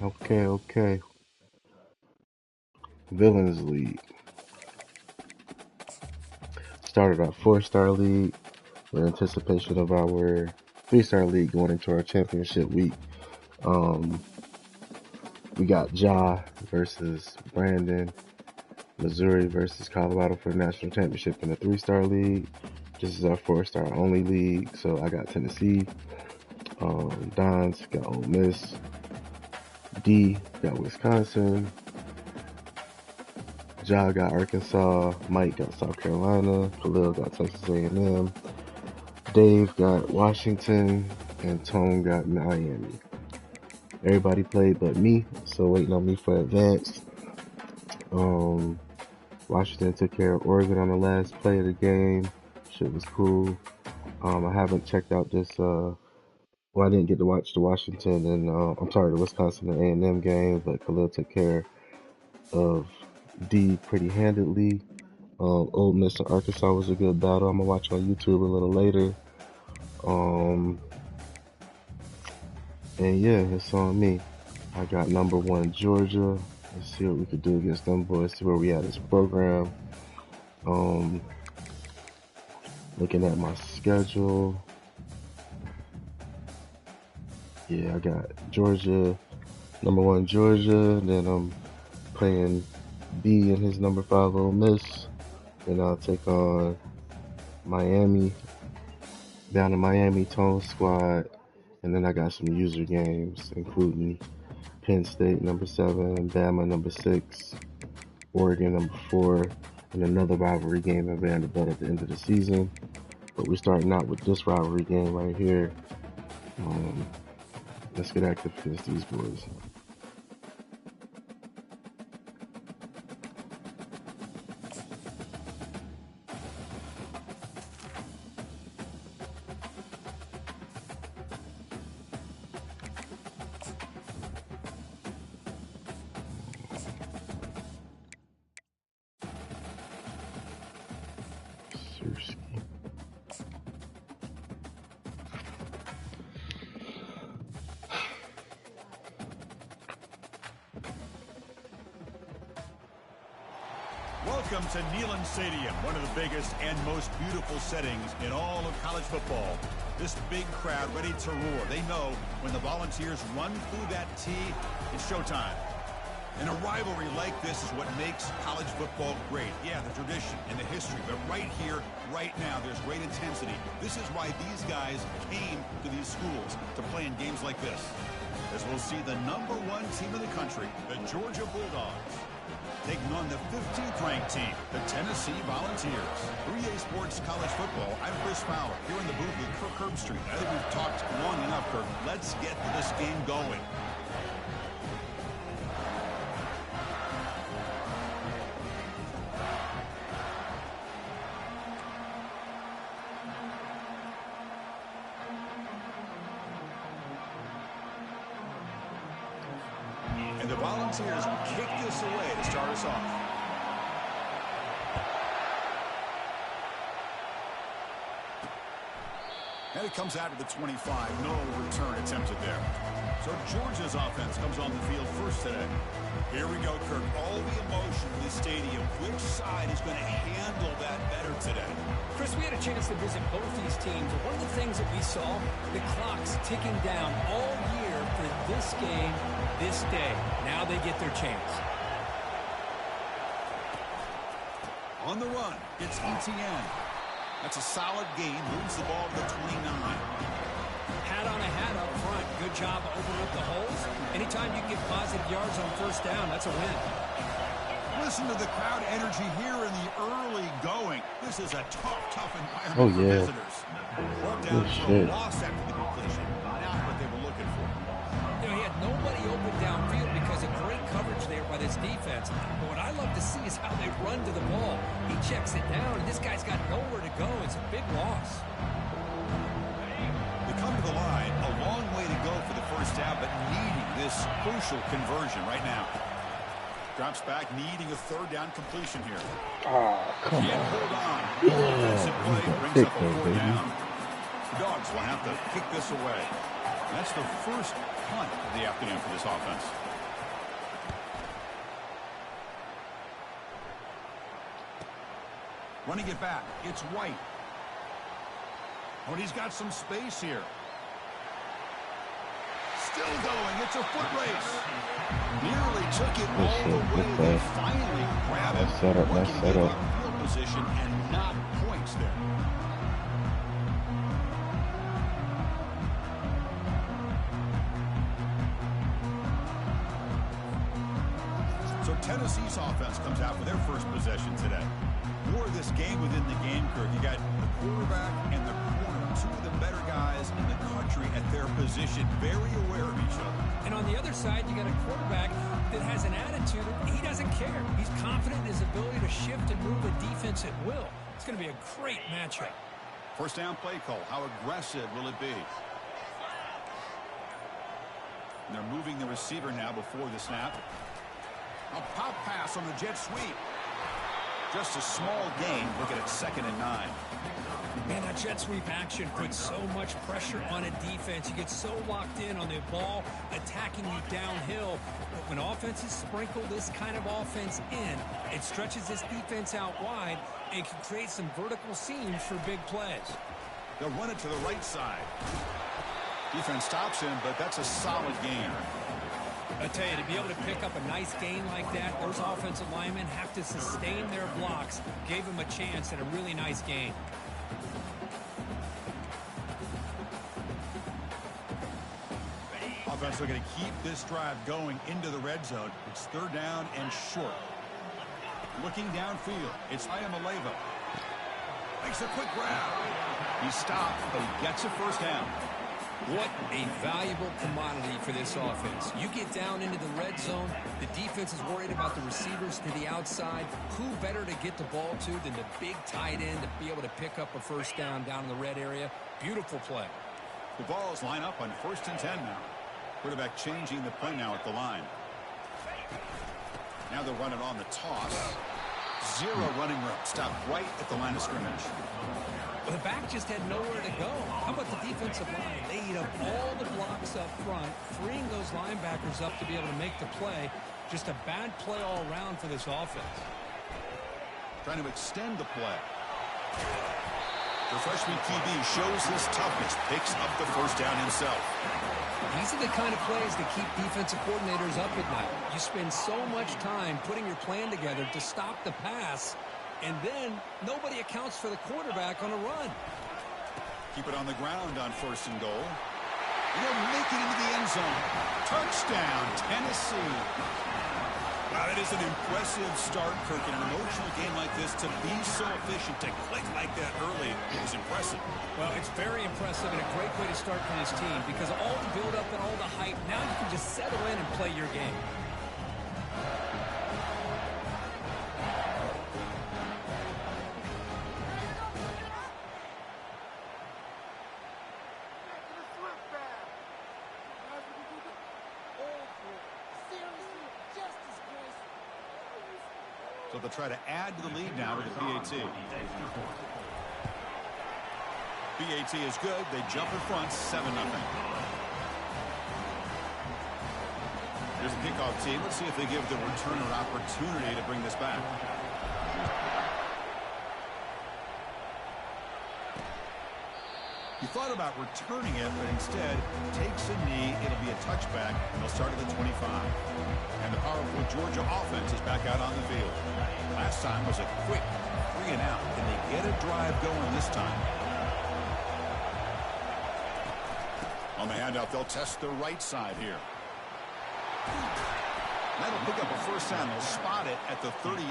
Okay. Villains League. Started our 4-star league in anticipation of our 3-star league going into our championship week. Um, we got Ja versus Brandon, Missouri versus Colorado for the national championship in the 3-star league. This is our 4-star only league, so I got Tennessee. Don's got Ole Miss. D got Wisconsin. Ja got Arkansas. Mike got South Carolina. Khalil got Texas A&M. Dave got Washington. And Tone got Miami. Everybody played but me, so waiting on me for advance. Washington took care of Oregon on the last play of the game. Shit was cool. I haven't checked out this. I didn't get to watch the Washington and the Wisconsin and A&M game, but Khalil took care of D pretty handedly. Ole Miss and Arkansas was a good battle. I'm gonna watch on YouTube a little later. And yeah, it's on me. I got number 1 Georgia. Let's see what we could do against them boys. See where we at this program. Looking at my schedule. Yeah, I got Georgia, number 1 Georgia. Then I'm playing B in his number 5 Ole Miss. Then I'll take on Miami, down to Miami Tone Squad. And then I got some user games, including Penn State number 7, Bama number 6, Oregon number 4, and another rivalry game at Vanderbilt at the end of the season. But we're starting out with this rivalry game right here. Let's get active against these boys. Welcome to Neyland Stadium, one of the biggest and most beautiful settings in all of college football. This big crowd ready to roar. They know when the Volunteers run through that tee, it's showtime. And a rivalry like this is what makes college football great. Yeah, the tradition and the history, but right here, right now, there's great intensity. This is why these guys came to these schools to play in games like this. As we'll see the number 1 team in the country, the Georgia Bulldogs, taking on the 15th ranked team, the Tennessee Volunteers. 3A Sports College Football, I'm Chris Fowler, here in the booth with Kirk Herbstreit. I think we've talked long enough, Kirk. Let's get this game going. And the Volunteers kick this away to start us off. And it comes out to the 25. No return attempted there. So Georgia's offense comes on the field first today. Here we go, Kirk. All the emotion in this stadium. Which side is going to handle that better today? Chris, we had a chance to visit both these teams. And one of the things that we saw, the clock's ticking down all year for this game, this day. Now they get their chance. On the run, it's ETN. That's a solid gain. Moves the ball to the 29. Hat on a hat up front. Good job opening up the holes. Anytime you get positive yards on first down, that's a win. Listen to the crowd energy here in the early going. This is a tough environment for visitors. Brought down for a loss after the completion. Not what they were looking for. You know, he had nobody open downfield because of great coverage there by this defense. But what I love to see is how they run to the ball. He checks it down, and this guy's got nowhere to go. It's a big loss. They come to the line. A long way to go for the first down, but needing this crucial conversion right now. Drops back, needing a third down completion here. Oh, come Can't on. hold on. Yeah. Play brings up a 4th down. The Dogs will have to kick this away. That's the first punt of the afternoon for this offense. Running it back. It's White. Oh, and he's got some space here. Still going. It's a foot race. Nearly took it all the way. They finally grabbed it. Nice setup. Field position and not points there. So Tennessee's offense comes out for their first possession today. More of this game within the game, Kirk. You got the quarterback and the corner, two of the better guys in the country at their position, very aware of each other. And on the other side, you got a quarterback that has an attitude of he doesn't care. He's confident in his ability to shift and move the defense at will. It's going to be a great matchup. First down play call. How aggressive will it be? And they're moving the receiver now before the snap. A pop pass on the jet sweep. Just a small gain. Looking at 2nd and 9. Man, that jet sweep action puts so much pressure on a defense. You get so locked in on the ball attacking you downhill. But when offenses sprinkle this kind of offense in, it stretches this defense out wide and can create some vertical seams for big plays. They'll run it to the right side. Defense stops him, but that's a solid gain. I tell you, to be able to pick up a nice gain like that, those offensive linemen have to sustain their blocks. Gave him a chance at a really nice gain. Offense looking to keep this drive going into the red zone. It's 3rd down and short. Looking downfield, it's Iamaleava. Makes a quick grab. He stopped, but he gets a first down. What a valuable commodity for this offense. You get down into the red zone, the defense is worried about the receivers to the outside. Who better to get the ball to than the big tight end to be able to pick up a first down in the red area? Beautiful play. The Vols line up on 1st and 10 now. Quarterback changing the play now at the line. Now they'll run it on the toss. Zero running room. Stopped right at the line of scrimmage. Well, the back just had nowhere to go. How about the defensive line? They eat up all the blocks up front, freeing those linebackers up to be able to make the play. Just a bad play all around for this offense. Trying to extend the play. The freshman QB shows his toughness, picks up the first down himself. These are the kind of plays that keep defensive coordinators up at night. You spend so much time putting your plan together to stop the pass, and then nobody accounts for the quarterback on a run. Keep it on the ground on 1st and goal. He'll make it into the end zone. Touchdown, Tennessee. Wow, that is an impressive start, Kirk. In an emotional game like this, to be so efficient, to click like that early is impressive. Well, it's very impressive and a great way to start for this team because of all the build-up and all the hype, now you can just settle in and play your game. So they'll try to add to the lead now with the PAT. PAT is good. They jump in front, 7-0. Here's the kickoff team. Let's see if they give the returner an opportunity to bring this back. He thought about returning it, but instead takes a knee. It'll be a touchback, and they'll start at the 25. And the powerful Georgia offense is back out on the field. Last time was a quick 3 and out. Can they get a drive going this time? On the handoff, they'll test the right side here. That'll pick up a first down. They'll spot it at the 38.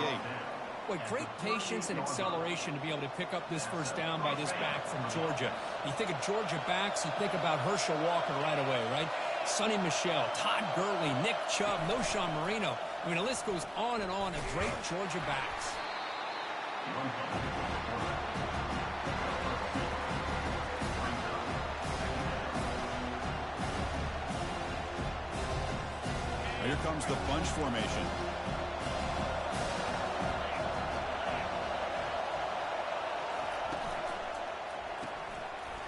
Boy, great patience and acceleration to be able to pick up this first down by this back from Georgia. You think of Georgia backs, you think about Herschel Walker right away, right? Sonny Michel, Todd Gurley, Nick Chubb, Noshawn Marino. I mean, the list goes on and on of great Georgia backs. Here comes the bunch formation.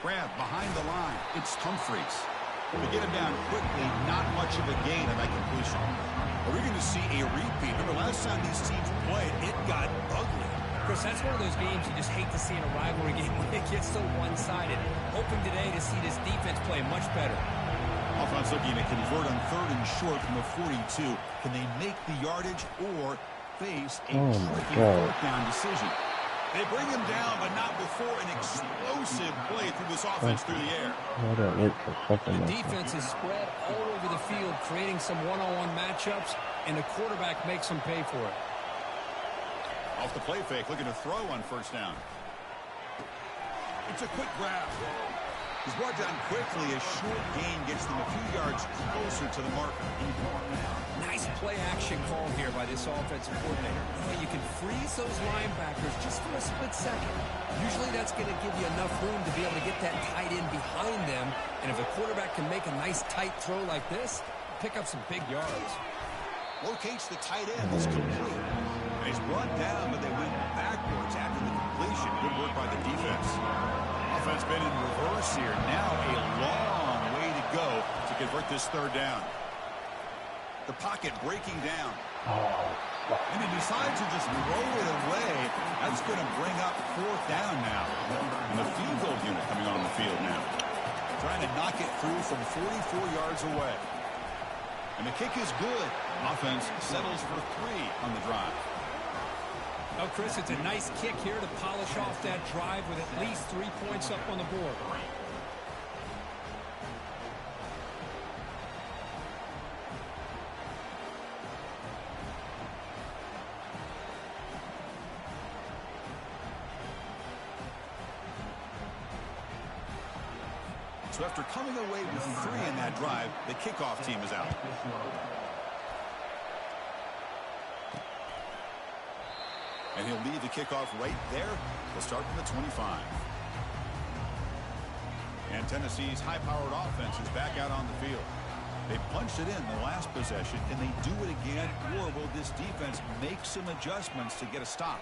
Grab behind the line. It's Humphreys. To get him down quickly, not much of a gain on that completion. Are we going to see a repeat? Remember, last time these teams played, it got ugly. Chris, that's one of those games you just hate to see in a rivalry game when it gets so one-sided. Hoping today to see this defense play much better. Offense looking to convert on 3rd and short from the 42. Can they make the yardage or face a tricky 4th down decision? They bring him down, but not before an explosive play through this offense through the air. The defense is spread all over the field, creating some one-on-one matchups, and the quarterback makes them pay for it. Off the play fake, looking to throw on 1st down. It's a quick grab. He's brought down quickly. A short gain gets them a few yards closer to the marker. Nice play action call here by this offensive coordinator. You can freeze those linebackers just for a split second. Usually that's going to give you enough room to be able to get that tight end behind them. And if a quarterback can make a nice tight throw like this, pick up some big yards. Locates the tight end. It's complete. And he's brought down, but they went backwards after the completion. Good work by the defense. Offense been in reverse here. Now a long way to go to convert this 3rd down. The pocket breaking down. And he decides to just throw it away. That's going to bring up 4th down now. And the field goal unit coming on the field now. Trying to knock it through from 44 yards away. And the kick is good. Offense settles for 3 on the drive. Oh, Chris, it's a nice kick here to polish off that drive with at least 3 points up on the board. So after coming away with 3 in that drive, the kickoff team is out. And he'll leave the kickoff right there. We'll start from the 25. And Tennessee's high-powered offense is back out on the field. They punched it in the last possession. Can they do it again, or will this defense make some adjustments to get a stop?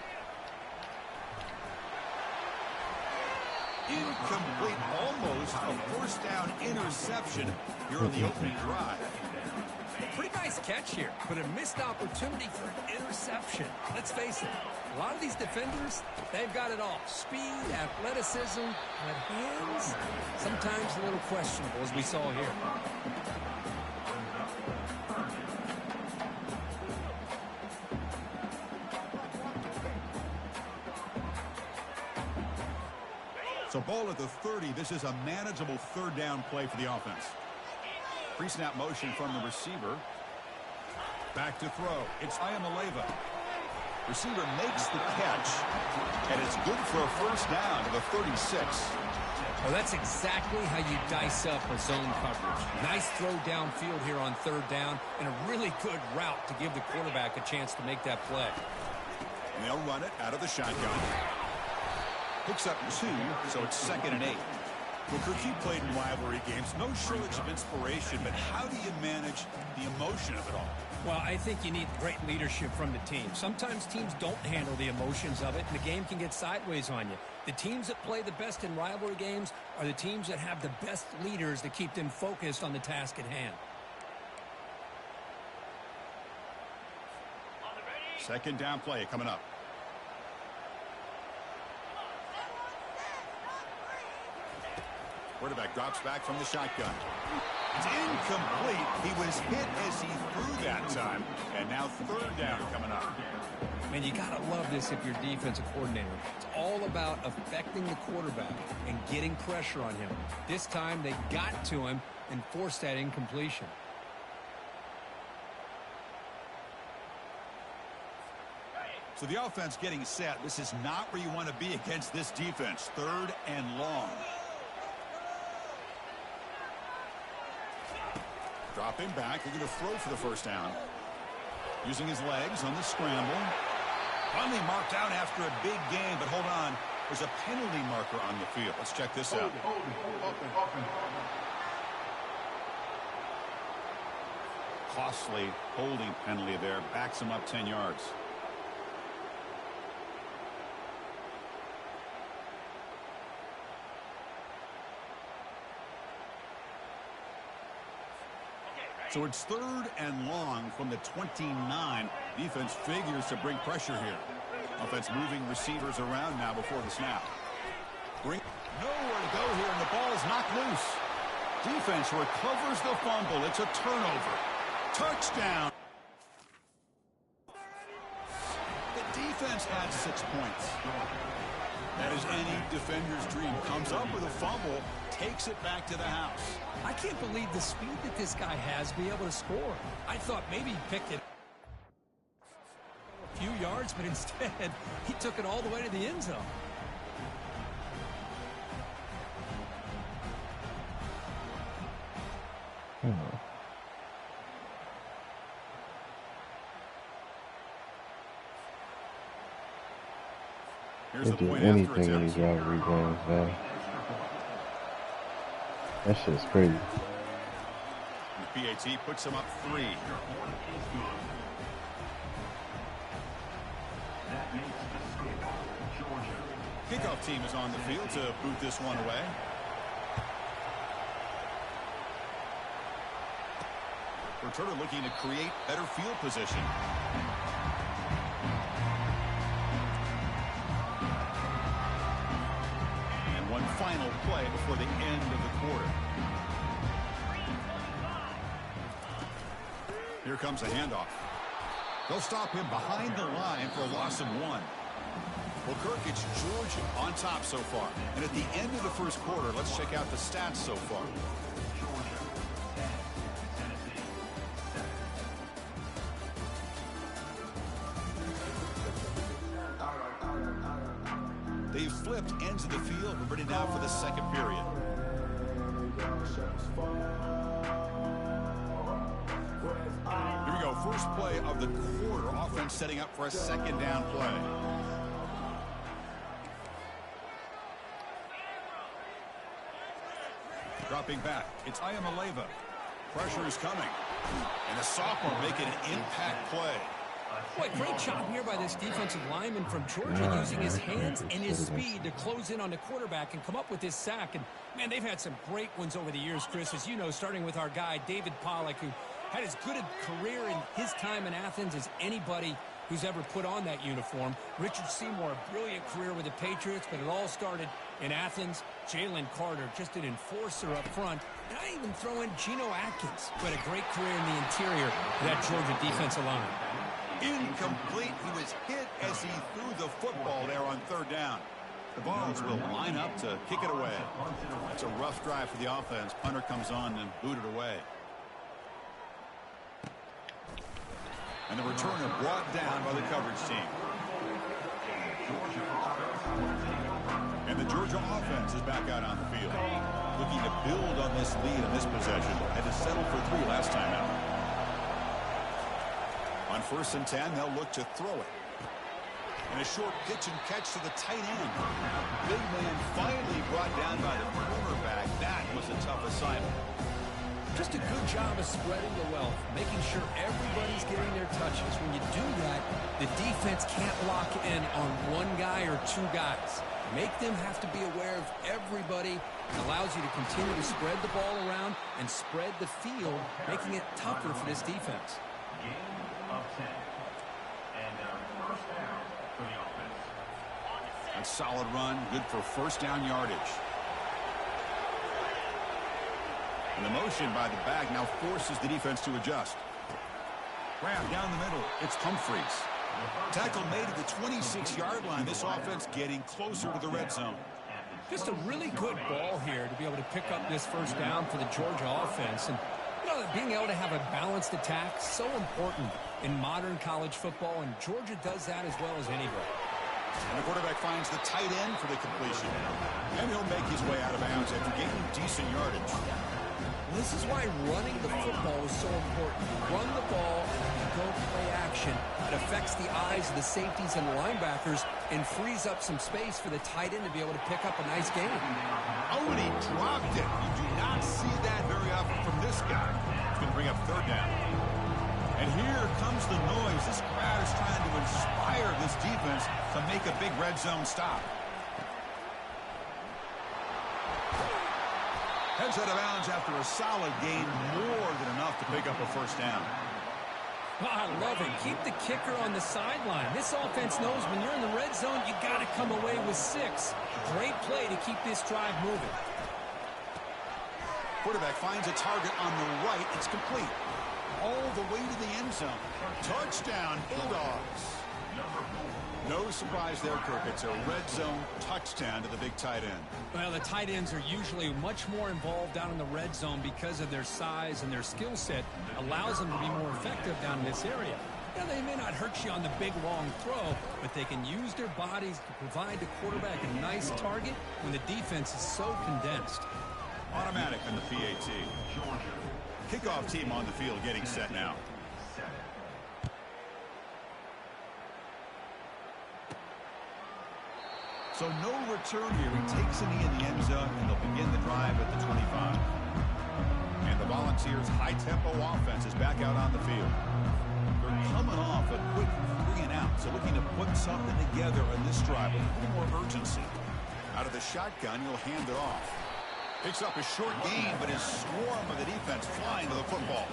Incomplete, almost a 1st down interception here on the opening drive. Pretty nice catch here, but a missed opportunity for an interception. Let's face it, a lot of these defenders, they've got it all. Speed, athleticism, but hands, sometimes a little questionable, as we saw here. So ball at the 30. This is a manageable 3rd down play for the offense. Pre-snap motion from the receiver. Back to throw. It's Ayamaleva. Receiver makes the catch, and it's good for a 1st down to the 36. Well, that's exactly how you dice up a zone coverage. Nice throw downfield here on 3rd down, and a really good route to give the quarterback a chance to make that play. And they'll run it out of the shotgun. Picks up 2, so it's 2nd and 8. Well, Kirk, you played in rivalry games. No shortage of inspiration, but how do you manage the emotion of it all? Well, I think you need great leadership from the team. Sometimes teams don't handle the emotions of it, and the game can get sideways on you. The teams that play the best in rivalry games are the teams that have the best leaders to keep them focused on the task at hand. 2nd down play coming up. Quarterback drops back from the shotgun. It's incomplete. He was hit as he threw that time. And now 3rd down coming up. Man, you got to love this if you're defensive coordinator. It's all about affecting the quarterback and getting pressure on him. This time they got to him and forced that incompletion. So the offense getting set. This is not where you want to be against this defense. 3rd and long. Dropping back, looking to throw for the 1st down. Using his legs on the scramble. Finally marked out after a big game, but hold on. There's a penalty marker on the field. Let's check this out. Costly holding penalty there. Backs him up 10 yards. So it's 3rd and long from the 29. Defense figures to bring pressure here. Offense moving receivers around now before the snap. Nowhere to go here, and the ball is knocked loose. Defense recovers the fumble. It's a turnover. Touchdown. The defense had 6 points. That is any defender's dream. Comes up with a fumble, takes it back to the house. I can't believe the speed that this guy has to be able to score. I thought maybe he picked it a few yards, but instead he took it all the way to the end zone. They do anything in these rivalry games, man. That shit's crazy. The PAT puts them up 3. Kickoff team is on the field to boot this one away. Returner looking to create better field position. And one final play before the end of the quarter. Here comes a handoff. They'll stop him behind the line for a loss of 1. Well, Kirk, it's Georgia on top so far. And at the end of the first quarter, let's check out the stats so far. They've flipped ends of the field. We're ready now for the second period. Here we go. First play of the quarter. Offense setting up for a second down play. Dropping back. It's Ayamaleva. Pressure is coming. And the sophomore making an impact play. Boy, great job here by this defensive lineman from Georgia using his hands and his speed to close in on the quarterback and come up with this sack. And, man, they've had some great ones over the years, Chris, as you know, starting with our guy, David Pollack, who had as good a career in his time in Athens as anybody who's ever put on that uniform. Richard Seymour, a brilliant career with the Patriots, but it all started in Athens. Jalen Carter, just an enforcer up front. And I even throw in Geno Atkins, who had a great career in the interior of that Georgia defensive line. Incomplete. He was hit as he threw the football there on third down. The Vols will line up to kick it away. It's a rough drive for the offense. Punter comes on and booted away. And the returner brought down by the coverage team. And the Georgia offense is back out on the field. Looking to build on this lead in this possession. Had to settle for 3 last time out. On 1st and 10, they'll look to throw it. And a short pitch and catch to the tight end. Big man finally brought down by the cornerback. That was a tough assignment. Just a good job of spreading the wealth, making sure everybody's getting their touches. When you do that, the defense can't lock in on one guy or 2 guys. Make them have to be aware of everybody. It allows you to continue to spread the ball around and spread the field, making it tougher for this defense. Of 10. And first down for the offense. A solid run, good for first down yardage. And the motion by the back now forces the defense to adjust. Grab down the middle. It's Humphreys. Tackle made at the 26-yard line. This offense getting closer to the red zone. Just a really good ball here to be able to pick up this first down for the Georgia offense. And you know, being able to have a balanced attack, so important in modern college football, and Georgia does that as well as anybody. And the quarterback finds the tight end for the completion. And he'll make his way out of bounds after gaining decent yardage. This is why running the football is so important. You run the ball and you go play action. It affects the eyes of the safeties and linebackers and frees up some space for the tight end to be able to pick up a nice gain. Oh, and he dropped it. You do not see that very often from this guy. It's going to bring up third down. And here comes the noise. This crowd is trying to inspire this defense to make a big red zone stop. Heads out of bounds after a solid gain, more than enough to pick up a first down. Oh, I love it. Keep the kicker on the sideline. This offense knows when you're in the red zone, you got to come away with 6. Great play to keep this drive moving. Quarterback finds a target on the right. It's complete. All the way to the end zone. Touchdown, Bulldogs. No surprise there, Kirk. It's a red zone touchdown to the big tight end. Well, the tight ends are usually much more involved down in the red zone because of their size, and their skill set allows them to be more effective down in this area. Now, they may not hurt you on the big, long throw, but they can use their bodies to provide the quarterback a nice target when the defense is so condensed. Automatic on the PAT. Kickoff team on the field getting set now. So no return here. He takes a knee in the end zone, and they'll begin the drive at the 25. And the Volunteers' high-tempo offense is back out on the field. They're coming off a quick 3-and-out, so looking to put something together on this drive with a little more urgency. Out of the shotgun, he'll hand it off. Picks up a short gain, but his swarm of the defense flying to the football.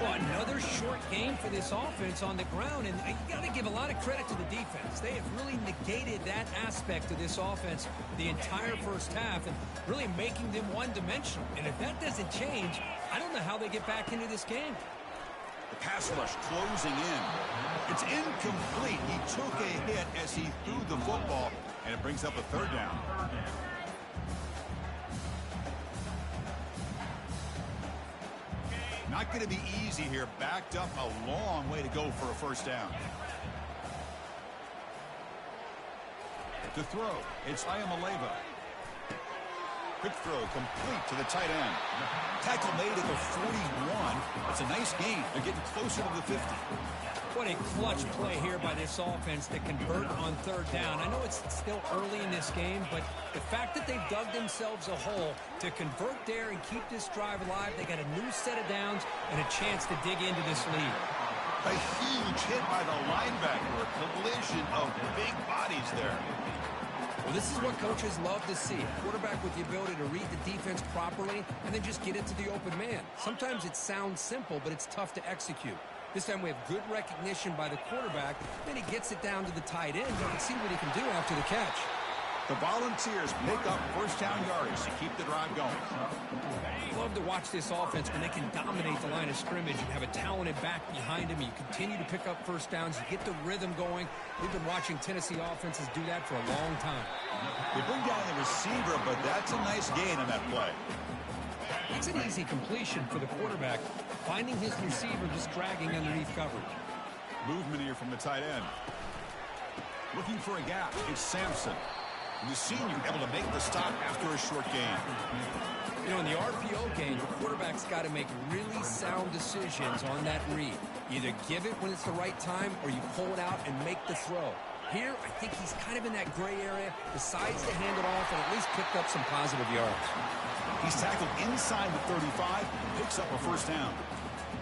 Well, another short game for this offense on the ground, and you got to give a lot of credit to the defense. They have really negated that aspect of this offense the entire first half and really making them one-dimensional. And if that doesn't change, I don't know how they get back into this game. The pass rush closing in. It's incomplete. He took a hit as he threw the football, and it brings up a 3rd down. Not going to be easy here. Backed up a long way to go for a 1st down. To throw, it's Ayamaleva. Quick throw complete to the tight end. Tackle made at the 41. That's a nice gain. They're getting closer to the 50. What a clutch play here by this offense to convert on 3rd down. I know it's still early in this game, but the fact that they've dug themselves a hole to convert there and keep this drive alive, they got a new set of downs and a chance to dig into this lead. A huge hit by the linebacker. A collision of big bodies there. Well, this is what coaches love to see. A quarterback with the ability to read the defense properly and then just get it to the open man. Sometimes it sounds simple, but it's tough to execute. This time we have good recognition by the quarterback. Then he gets it down to the tight end. You can see what he can do after the catch. The Volunteers pick up 1st down yardage to keep the drive going. I love to watch this offense when they can dominate the line of scrimmage and have a talented back behind him. You continue to pick up 1st downs. You get the rhythm going. We've been watching Tennessee offenses do that for a long time. They bring down the receiver, but that's a nice gain on that play. It's an easy completion for the quarterback, finding his receiver just dragging underneath coverage. Movement here from the tight end. Looking for a gap. It's Sampson. The senior able to make the stop after a short gain. You know, in the RPO game, the quarterback's got to make really sound decisions on that read. Either give it when it's the right time or you pull it out and make the throw. Here, I think he's kind of in that gray area, decides to hand it off and at least picked up some positive yards. He's tackled inside the 35 and picks up a 1st down.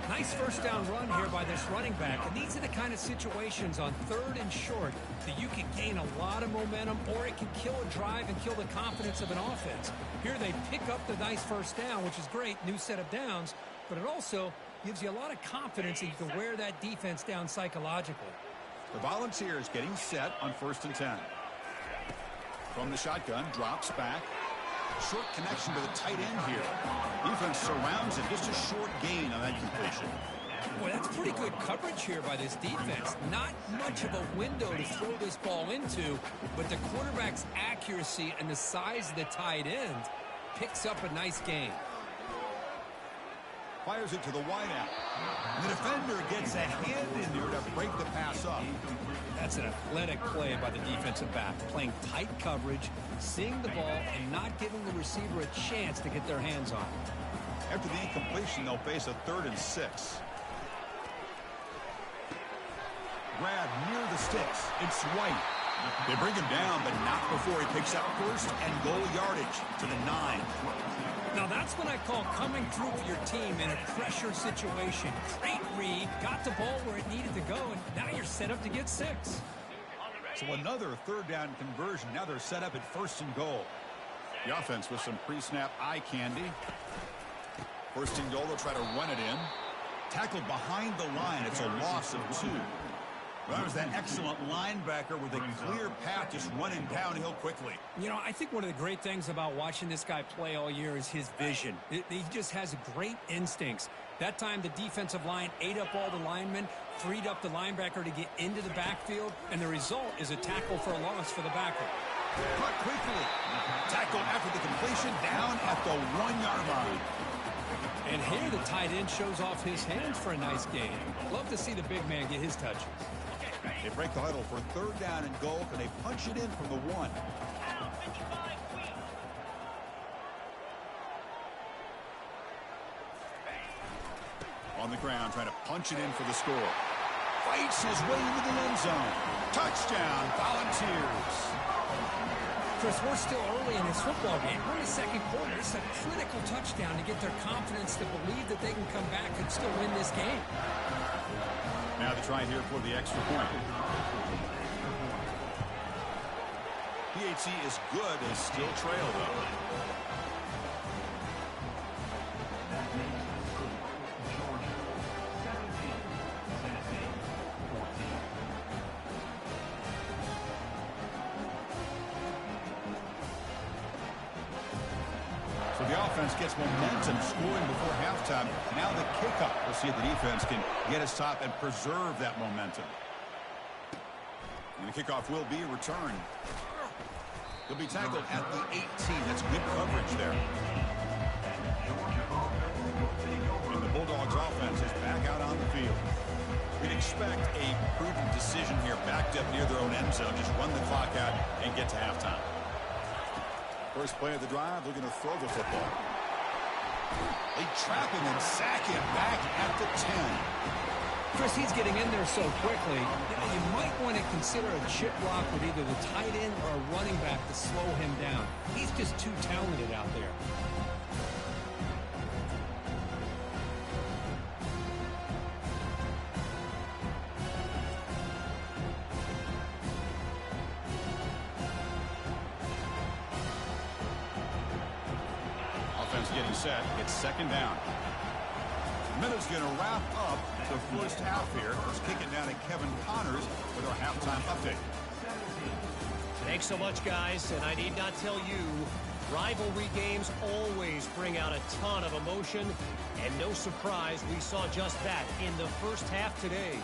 Nice 1st down run here by this running back. And these are the kind of situations on 3rd and short that you can gain a lot of momentum or it can kill a drive and kill the confidence of an offense. Here they pick up the nice 1st down, which is great, new set of downs, but it also gives you a lot of confidence that you can wear that defense down psychologically. The Volunteers getting set on 1st and 10. From the shotgun, drops back. Short connection to the tight end here. Defense surrounds it. Just a short gain on that completion. Boy, that's pretty good coverage here by this defense. Not much of a window to throw this ball into, but the quarterback's accuracy and the size of the tight end picks up a nice gain. Fires it to the wideout. The defender gets a hand in there to break the pass up. That's an athletic play by the defensive back, playing tight coverage, seeing the ball, and not giving the receiver a chance to get their hands on it. After the incompletion, they'll face a 3rd and 6. Grab near the sticks. It's White. They bring him down, but not before he picks up 1st and goal yardage to the 9. Now that's what I call coming through for your team in a pressure situation. Great read, got the ball where it needed to go, and now you're set up to get 6. So another 3rd down conversion. Now they're set up at 1st and goal. The offense with some pre-snap eye candy. 1st and goal, they'll try to run it in. Tackled behind the line. It's a loss of 2. Well, that was that excellent linebacker with a clear path just running downhill quickly. You know, I think one of the great things about watching this guy play all year is his vision. He just has great instincts. That time, the defensive line ate up all the linemen, freed up the linebacker to get into the backfield, and the result is a tackle for a loss for the backer. Caught quickly. Tackle after the completion down at the 1-yard line. And here the tight end shows off his hands for a nice gain. Love to see the big man get his touches. They break the huddle for 3rd down and goal, and they punch it in from the 1. On the ground, trying to punch it in for the score. Fights his way into the end zone. Touchdown, Volunteers. Chris, we're still early in this football game. We're in the second quarter. It's a critical touchdown to get their confidence to believe that they can come back and still win this game. Now they try here for the extra point. PHC is good. They still trail, though. So the offense gets momentum, scoring before halftime. Now the kickoff. We'll see if the defense can get a stop and preserve that momentum. And the kickoff will be a return. He'll be tackled at the 18. That's good coverage there. And the Bulldogs offense is back out on the field. We'd expect a prudent decision here, backed up near their own end zone. Just run the clock out and get to halftime. First play of the drive, looking to throw the football. They trap him and sack him back at the 10. Chris, he's getting in there so quickly. You might want to consider a chip block with either the tight end or a running back to slow him down. He's just too talented out there. Getting set. It's 2nd down. Minute's going to wrap up the first half here. Let's kick it down to Kevin Connors with our halftime update. Thanks so much, guys. And I need not tell you, rivalry games always bring out a ton of emotion. And no surprise, we saw just that in the first half today.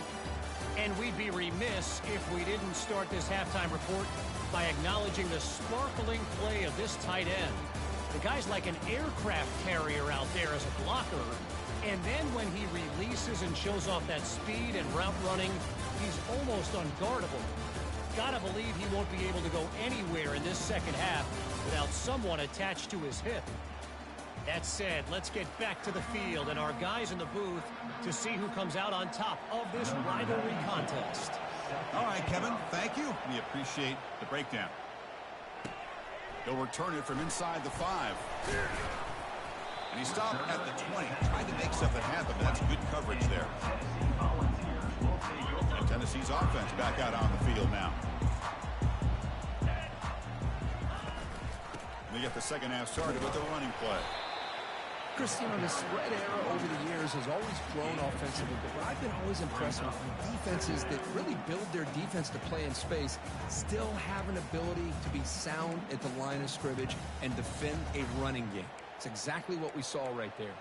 And we'd be remiss if we didn't start this halftime report by acknowledging the sparkling play of this tight end. The guy's like an aircraft carrier out there as a blocker. And then when he releases and shows off that speed and route running, he's almost unguardable. Gotta believe he won't be able to go anywhere in this second half without someone attached to his hip. That said, let's get back to the field and our guys in the booth to see who comes out on top of this rivalry contest. All right, Kevin, thank you. We appreciate the breakdown. He'll return it from inside the 5. And he stopped at the 20. Tried to make something happen. That's good coverage there. And Tennessee's offense back out on the field now. And they get the second half started with a running play. Chris, you know, the spread era over the years has always grown offensively, but what I've been always impressed with defenses that really build their defense to play in space still have an ability to be sound at the line of scrimmage and defend a running game. It's exactly what we saw right there.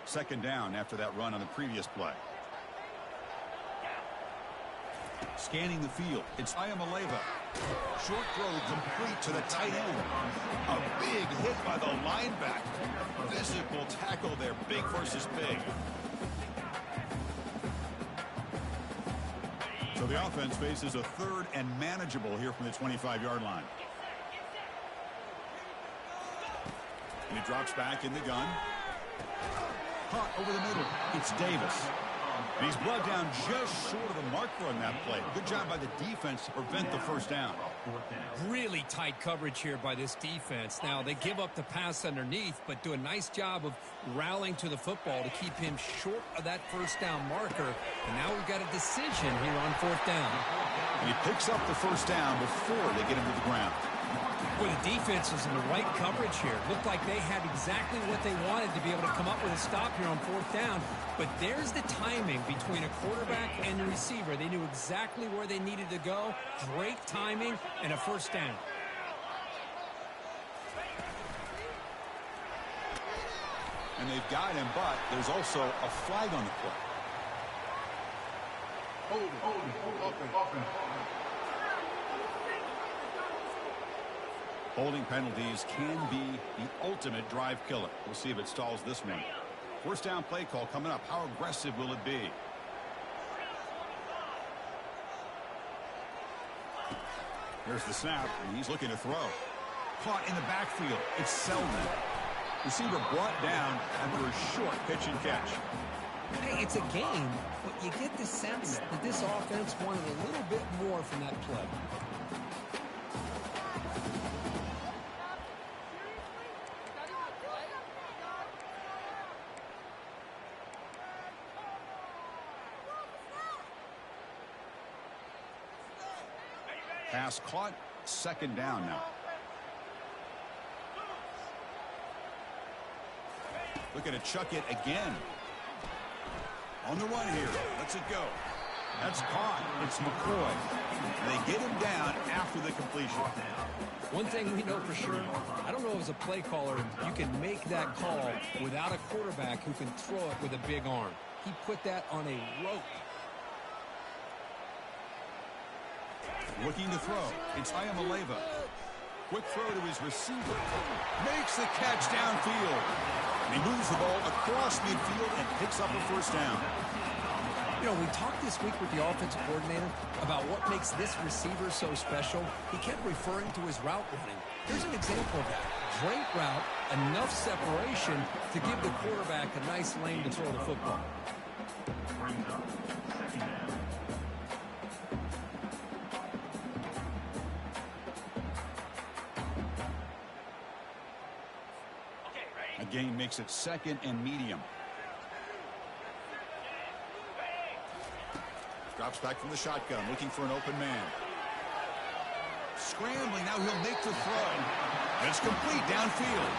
Second down after that run on the previous play. Scanning the field, it's Ayamaleva. Short throw complete to the tight end. A big hit by the linebacker. Physical tackle there, big versus big. So the offense faces a 3rd and manageable here from the 25-yard line. And he drops back in the gun. Caught over the middle. It's Davis. And he's brought down just short of the mark on that play. Good job by the defense to prevent the first down. Really tight coverage here by this defense. Now, they give up the pass underneath, but do a nice job of rallying to the football to keep him short of that first down marker. And now we've got a decision here on 4th down. And he picks up the first down before they get him to the ground. Well, the defense was in the right coverage here. Looked like they had exactly what they wanted to be able to come up with a stop here on fourth down. But there's the timing between a quarterback and the receiver. They knew exactly where they needed to go. Great timing and a first down. And they've got him, but there's also a flag on the play. Holding penalties can be the ultimate drive killer. We'll see if it stalls this one. First down play call coming up. How aggressive will it be? Here's the snap, and he's looking to throw. Caught in the backfield. It's Selden. Receiver brought down after a short pitch and catch. Hey, it's a game, but you get the sense that this offense wanted a little bit more from that play. Pass caught. Second down now. Looking to chuck it again. On the run here. Lets it go. That's caught. It's McCoy. They get him down after the completion. One thing we know for sure, I don't know as a play caller, you can make that call without a quarterback who can throw it with a big arm. He put that on a rope. Looking to throw. It's Ayamaleva. Quick throw to his receiver. Makes the catch downfield. And he moves the ball across midfield and picks up a first down. You know, we talked this week with the offensive coordinator about what makes this receiver so special. He kept referring to his route running. Here's an example of that. Great route, enough separation to give the quarterback a nice lane to throw the football. Gain makes it second and medium. Drops back from the shotgun, looking for an open man. Scrambling, now he'll make the throw. And it's complete downfield.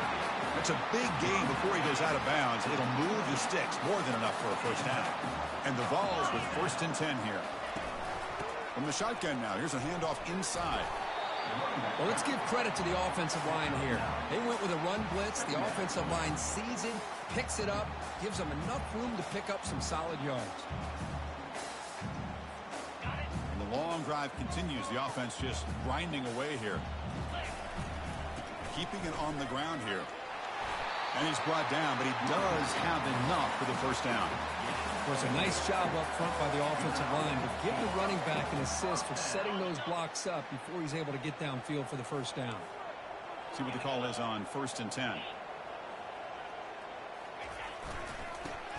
That's a big gain before he goes out of bounds. It'll move the sticks, more than enough for a first down. And the Vols with first and 10 here. From the shotgun now, here's a handoff inside. Well, let's give credit to the offensive line here. They went with a run blitz. The offensive line sees it, picks it up, gives them enough room to pick up some solid yards. And the long drive continues. The offense just grinding away here. Keeping it on the ground here. And he's brought down, but he does have enough for the first down. It was a nice job up front by the offensive line, but give the running back an assist for setting those blocks up before he's able to get downfield for the first down. See what the call is on first and 10.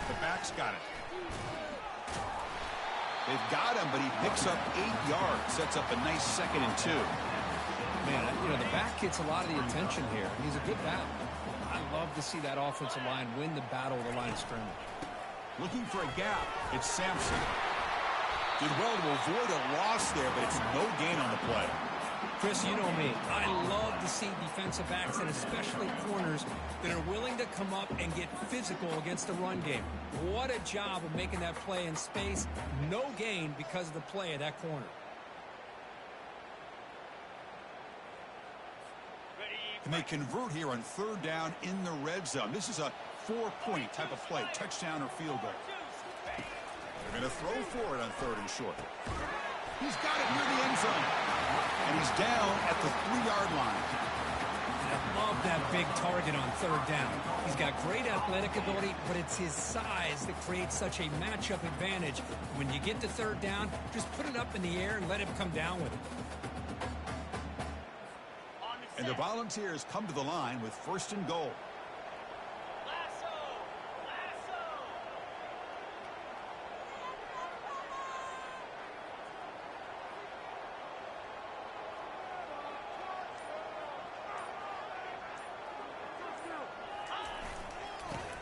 The back's got it. They've got him, but he picks up 8 yards. Sets up a nice second and 2. Man, you know, the back gets a lot of the attention here. He's a good back. I love to see that offensive line win the battle of the line of scrimmage. Looking for a gap. It's Sampson. Did well to avoid a loss there, but it's no gain on the play. Chris, you know me. I love to see defensive backs and especially corners that are willing to come up and get physical against the run game. What a job of making that play in space. No gain because of the play of that corner. And they convert here on third down in the red zone. This is a 4-point type of play, touchdown or field goal. They're going to throw for it on third and short. He's got it near the end zone. And he's down at the 3-yard line. I love that big target on third down. He's got great athletic ability, but it's his size that creates such a matchup advantage. When you get to third down, just put it up in the air and let him come down with it. And the Volunteers come to the line with first and goal.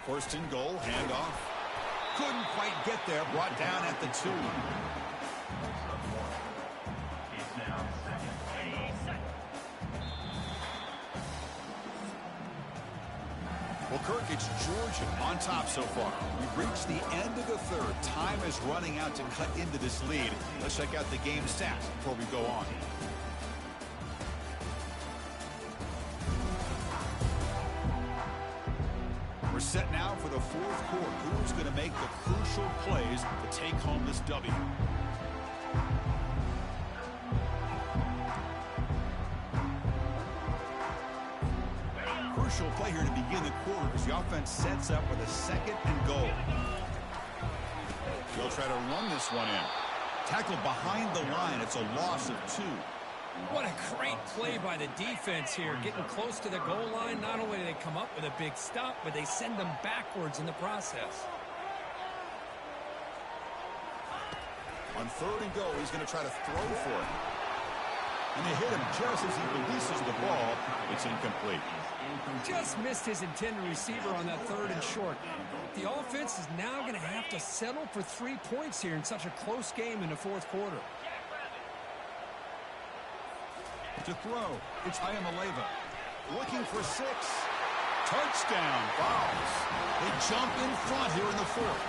First and goal, handoff. Couldn't quite get there, brought down at the 2. Well, Kirk, it's Georgia on top so far. We've reached the end of the third. Time is running out to cut into this lead. Let's check out the game stats before we go on. We're set now for the fourth quarter. Who's going to make the crucial plays to take home this W? Crucial play here to begin the quarter as the offense sets up with a 2nd and goal. They'll try to run this one in. Tackled behind the line. It's a loss of 2. What a great play by the defense here. Getting close to the goal line, not only do they come up with a big stop, but they send them backwards in the process. On 3rd and goal, he's going to try to throw for it. And they hit him just as he releases the ball. It's incomplete. Just missed his intended receiver on that 3rd and short. The offense is now going to have to settle for 3 points here in such a close game in the 4th quarter. To throw, it's Ayamaleva. Looking for 6. Touchdown, Vols. They jump in front here in the 4th.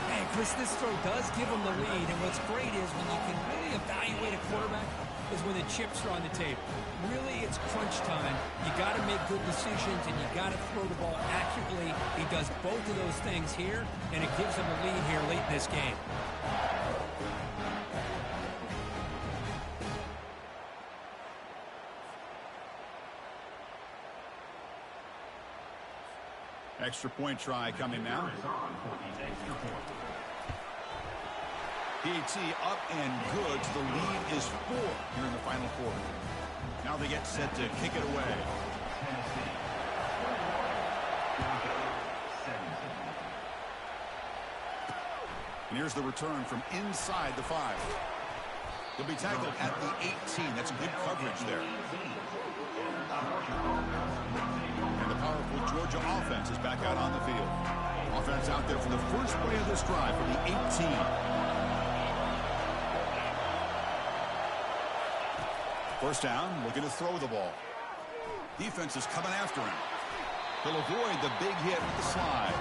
Hey, Chris, this throw does give them the lead, and what's great is when you can really evaluate a quarterback is when the chips are on the table. Really, it's crunch time. You got to make good decisions, and you got to throw the ball accurately. He does both of those things here, and it gives them a lead here late in this game. Extra point try coming now. PAT up and good. The lead is 4 here in the final quarter. Now they get set to kick it away. And here's the return from inside the 5. He'll be tackled at the 18. That's good coverage there. And the powerful Georgia offense is back out on the field. Offense out there for the first play of this drive for the 18. First down, looking to throw the ball. Defense is coming after him. He'll avoid the big hit with the slide.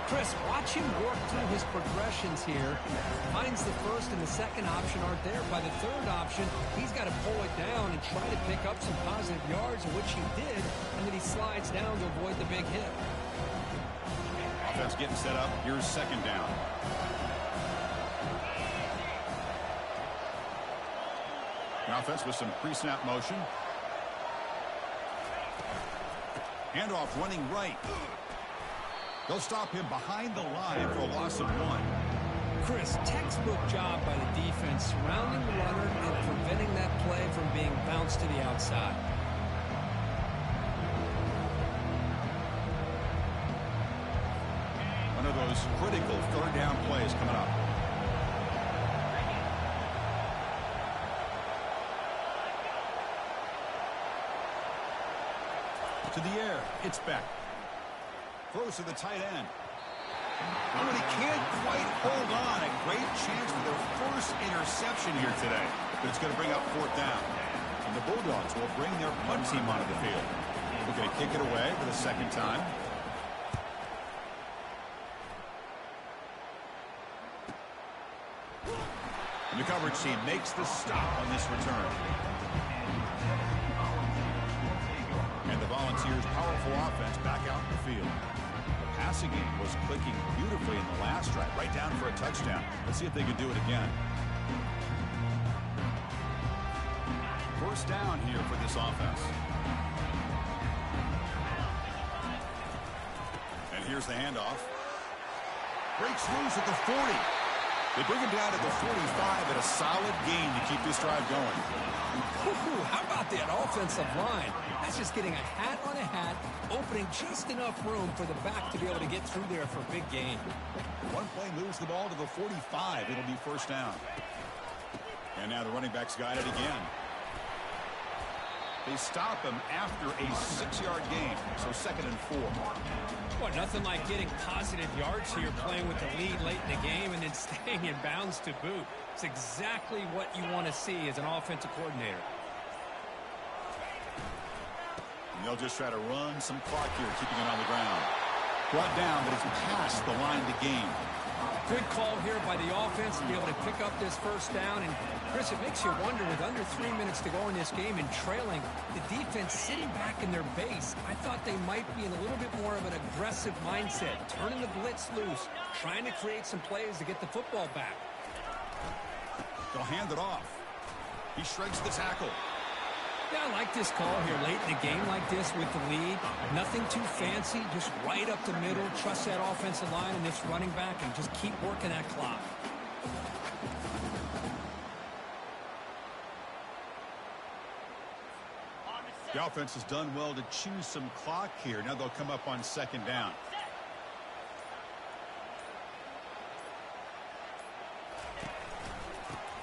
Chris, watch him work through his progressions here. Finds the 1st and the 2nd option aren't there. By the 3rd option, he's got to pull it down and try to pick up some positive yards, which he did, and then he slides down to avoid the big hit. Offense getting set up. Here's 2nd down. The offense with some pre-snap motion. Handoff running right. They'll stop him behind the line for a loss of 1. Chris, textbook job by the defense surrounding the runner and preventing that play from being bounced to the outside. One of those critical 3rd down plays coming up. To the air, it's back. Throws to the tight end. Oh, and he can't quite hold on. A great chance for their first interception here today. But it's going to bring up 4th down. And the Bulldogs will bring their punt team onto the field. They're going to kick it away for the 2nd time. And the coverage team makes the stop on this return. And the Volunteers' powerful offense back out in the field. The passing game was clicking beautifully in the last drive, right down for a touchdown. Let's see if they can do it again. First down here for this offense. And here's the handoff. Breaks loose at the 40. They bring him down at the 45 at a solid gain to keep this drive going. Ooh, how about that offensive line? That's just getting a hat on a hat, opening just enough room for the back to be able to get through there for a big gain. One play moves the ball to the 45. It'll be first down. And now the running back's got it again. They stop him after a 6-yard gain, so 2nd and 4. Well, nothing like getting positive yards here, playing with the lead late in the game and then staying in bounds to boot. It's exactly what you want to see as an offensive coordinator. they'll just try to run some clock here, keeping it on the ground. Brought down, but it's past the line to gain. Good call here by the offense to be able to pick up this first down. And, Chris, it makes you wonder, with under 3 minutes to go in this game and trailing, the defense sitting back in their base, I thought they might be in a little bit more of an aggressive mindset, turning the blitz loose, trying to create some plays to get the football back. They'll hand it off. He shrinks the tackle. Yeah, I like this call here late in the game like this with the lead. Nothing too fancy, just right up the middle. Trust that offensive line and this running back and just keep working that clock. The offense has done well to choose some clock here. Now they'll come up on second down.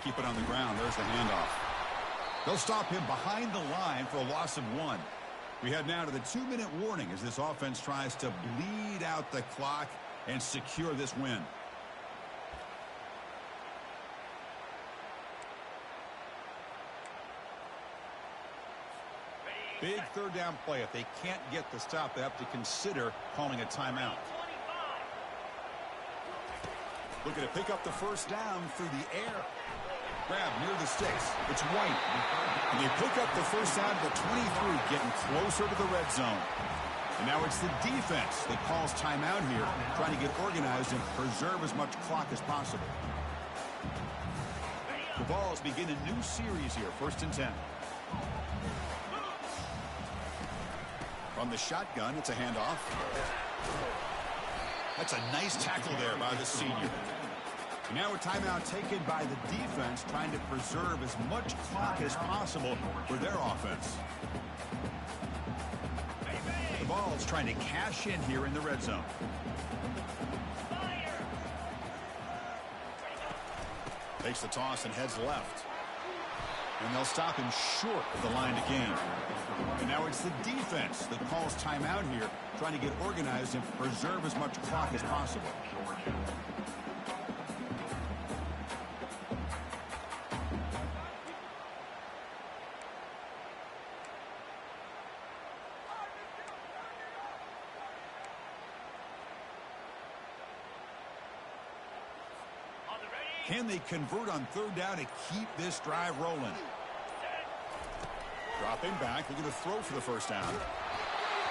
Keep it on the ground. There's the handoff. They'll stop him behind the line for a loss of 1. We head now to the 2-minute warning as this offense tries to bleed out the clock and secure this win. Big third down play. If they can't get the stop, they have to consider calling a timeout. Looking to pick up the first down through the air. Grab near the sticks. It's White. And they pick up the first down to the 23, getting closer to the red zone. And now it's the defense that calls timeout here, trying to get organized and preserve as much clock as possible. The Vols begin a new series here, 1st and 10. From the shotgun, it's a handoff. That's a nice tackle there by the senior. And now a timeout taken by the defense, trying to preserve as much clock as possible for their offense. The Vols trying to cash in here in the red zone. Takes the toss and heads left. And they'll stop him short of the line to gain. And now it's the defense that calls timeout here, trying to get organized and preserve as much clock as possible. Can they convert on third down to keep this drive rolling? Dropping back, looking to throw for the first down.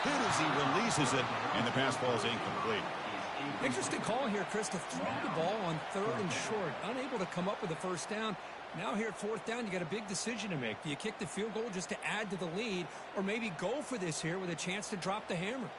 Hit as he releases it, and the pass ball is incomplete. Interesting call here, Chris, to throw the ball on 3rd and short. Unable to come up with a first down. Now here at 4th down, you got a big decision to make. Do you kick the field goal just to add to the lead, or maybe go for this here with a chance to drop the hammer?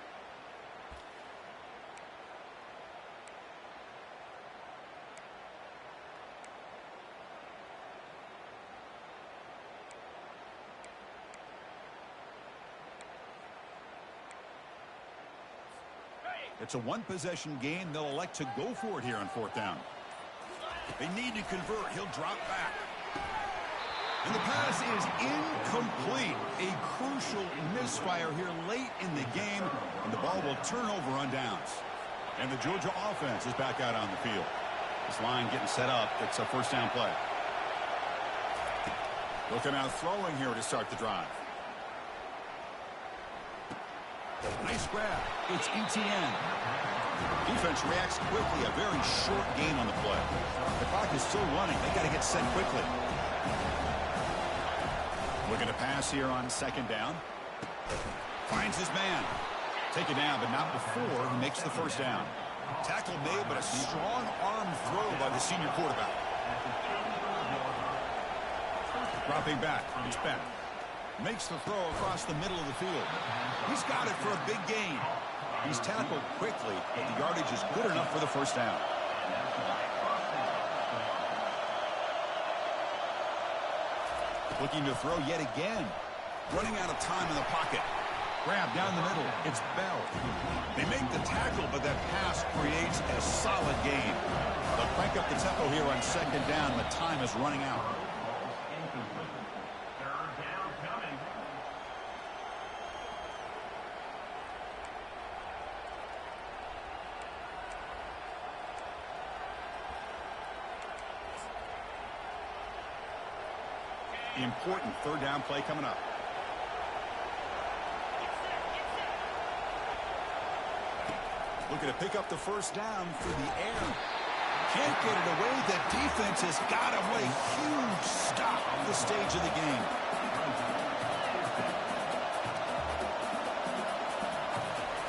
It's a one-possession game. They'll elect to go for it here on 4th down. They need to convert. He'll drop back. And the pass is incomplete. A crucial misfire here late in the game, and the ball will turn over on downs. And the Georgia offense is back out on the field. This line getting set up. It's a first down play. Looking out throwing here to start the drive. Nice grab. It's ETN. Defense reacts quickly. A very short gain on the play. The clock is still running. They got to get set quickly. Looking to pass here on second down. Finds his man. Taken down, but not before he makes the first down. Tackle made, but a strong arm throw by the senior quarterback. Dropping back. He's back. Makes the throw across the middle of the field. He's got it for a big gain. He's tackled quickly, but the yardage is good enough for the first down. Looking to throw yet again. Running out of time in the pocket. Grab down the middle. It's Bell. They make the tackle, but that pass creates a solid gain. They'll crank up the tempo here on second down. The time is running out. The important third down play coming up. Looking to pick up the first down through the air. Can't get it away. The defense has got him. What a huge stop at this stage of the game.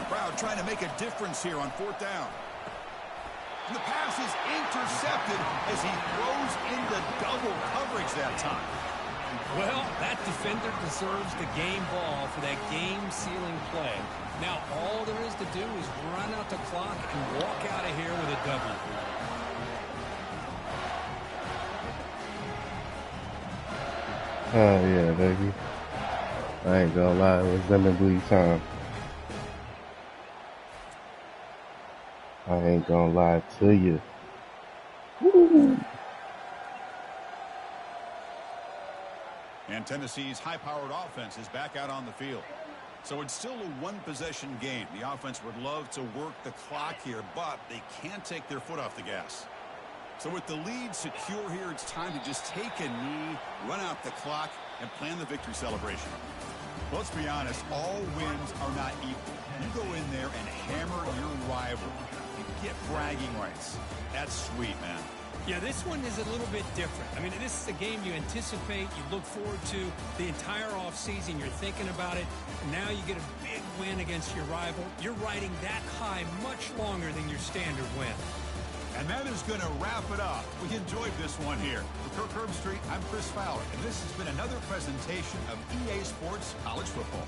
Crowd trying to make a difference here on 4th down. And the pass is intercepted as he throws into double coverage that time. Well, that defender deserves the game ball for that game-sealing play. Now, all there is to do is run out the clock and walk out of here with a W. Oh, yeah, baby. I ain't gonna lie, it was lemon bleed time. I ain't gonna lie to you. Woo. And Tennessee's high-powered offense is back out on the field. So it's still a one-possession game. The offense would love to work the clock here, but they can't take their foot off the gas. So with the lead secure here, it's time to just take a knee, run out the clock, and plan the victory celebration. Well, let's be honest, all wins are not equal. You go in there and hammer your rival and get bragging rights. That's sweet, man. Yeah, this one is a little bit different. I mean, this is a game you anticipate, you look forward to the entire offseason. You're thinking about it. And now you get a big win against your rival. You're riding that high much longer than your standard win. And that is going to wrap it up. We enjoyed this one here. For Kirk Herbstreit, I'm Chris Fowler, and this has been another presentation of EA Sports College Football.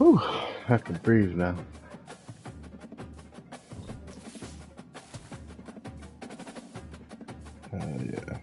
Whew, I can breathe now. Yeah.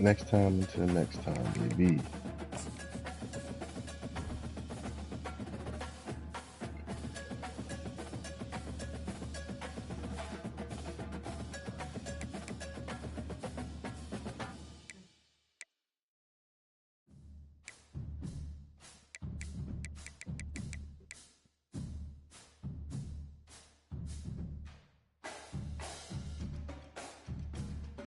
Next time until next time, baby.